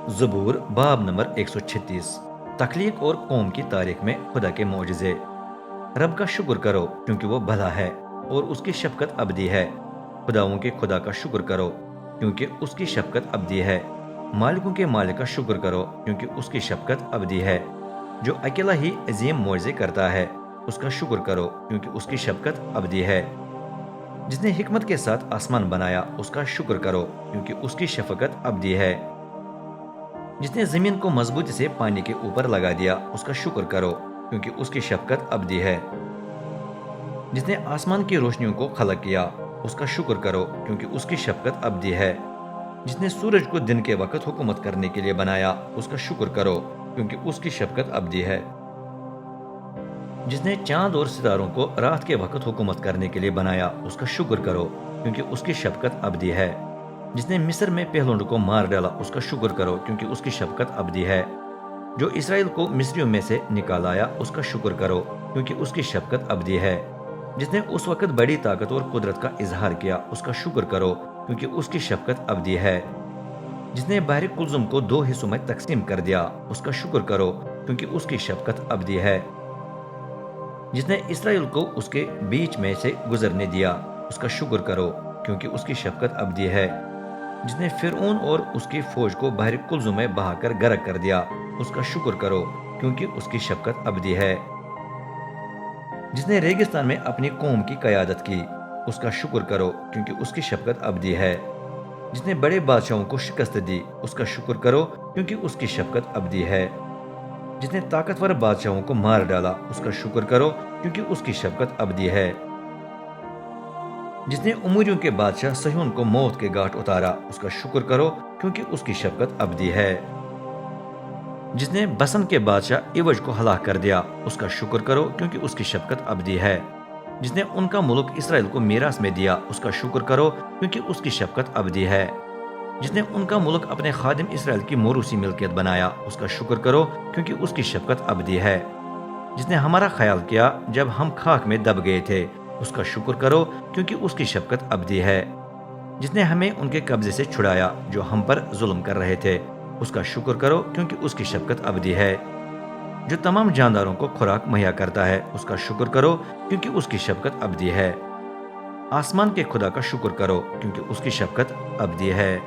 زبور باب نمبر 136 تخلیق اور قوم کی تاریخ میں خدا کے معجزے۔ رب کا شکر کرو کیونکہ وہ بھلا ہے اور اس کی شفقت ابدی ہے۔ خداؤں کے خدا کا شکر کرو کیونکہ اس کی شفقت ابدی ہے۔ مالکوں کے مالک کا شکر کرو کیونکہ اس کی شفقت ابدی ہے۔ جو اکیلا ہی عظیم معجزے کرتا ہے اس کا شکر کرو کیونکہ اس کی شفقت ابدی ہے۔ جس نے حکمت کے ساتھ آسمان بنایا اس کا شکر کرو کیونکہ اس کی شفقت ابدی ہے۔ جس نے زمین کو مضبوطی سے پانی کے اوپر لگا دیا اس کا شکر کرو کیونکہ اس کی شفقت ابدی ہے۔ جس نے آسمان کی روشنیوں کو خلق کیا اس کا شکر کرو کیونکہ اس کی شفقت ابدی ہے۔ جس نے سورج کو دن کے وقت حکومت کرنے کے لیے بنایا اس کا شکر کرو کیونکہ اس کی شفقت ابدی ہے۔ جس نے چاند اور ستاروں کو رات کے وقت حکومت کرنے کے لیے بنایا اس کا شکر کرو کیونکہ اس کی شفقت ابدی ہے۔ جس نے مصر میں پہلوؤں کو مار ڈالا اس کا شکر کرو کیونکہ اس کی شفقت ابدی ہے۔ جو اسرائیل کو مصریوں میں سے نکال آیا اس کا شکر کرو کیونکہ اس کی شفقت ابدی ہے۔ جس نے اس وقت بڑی طاقت اور قدرت کا اظہار کیا اس کا شکر کرو کیونکہ اس کی شفقت ابدی ہے۔ جس نے بحر کلزم کو 2 حصوں میں تقسیم کر دیا اس کا شکر کرو کیونکہ اس کی شفقت ابدی ہے۔ جس نے اسرائیل کو اس کے بیچ میں سے گزرنے دیا اس کا شکر کرو کیونکہ اس کی شفقت ابدی ہے۔ جس نے فرعون اور اس کی فوج کو بحر کلزم میں بہا کر غرق کر دیا اس کا شکر کرو کیونکہ اس کی شفقت ابدی ہے۔ جس نے ریگستان میں اپنی قوم کی قیادت کی اس کا شکر کرو کیونکہ اس کی شفقت ابدی ہے۔ جس نے بڑے بادشاہوں کو شکست دی اس کا شکر کرو کیونکہ اس کی شفقت ابدی ہے۔ جس نے طاقتور بادشاہوں کو مار ڈالا اس کا شکر کرو کیونکہ اس کی شفقت ابدی ہے۔ جس نے اموریوں کے بادشاہ صہیون کو موت کے گھاٹ اتارا اس کا شکر کرو کیونکہ اس کی شفقت ابدی ہے۔ جس نے بسن کے بادشاہ عوج کو ہلاک کر دیا اس کا شکر کرو کیونکہ اس کی شفقت ابدی ہے۔ جس نے ان کا ملک اسرائیل کو میراث میں دیا اس کا شکر کرو کیونکہ اس کی شفقت ابدی ہے۔ جس نے ان کا ملک اپنے خادم اسرائیل کی موروثی ملکیت بنایا اس کا شکر کرو کیونکہ اس کی شفقت ابدی ہے۔ جس نے ہمارا خیال کیا جب ہم خاک میں دب گئے تھے اس کا شکر کرو کیونکہ اس کی شفقت ابدی ہے۔ جس نے ہمیں ان کے قبضے سے چھڑایا جو ہم پر ظلم کر رہے تھے اس کا شکر کرو کیونکہ اس کی شفقت ابدی ہے۔ جو تمام جانداروں کو خوراک مہیا کرتا ہے اس کا شکر کرو کیونکہ اس کی شفقت ابدی ہے۔ آسمان کے خدا کا شکر کرو کیونکہ اس کی شفقت ابدی ہے۔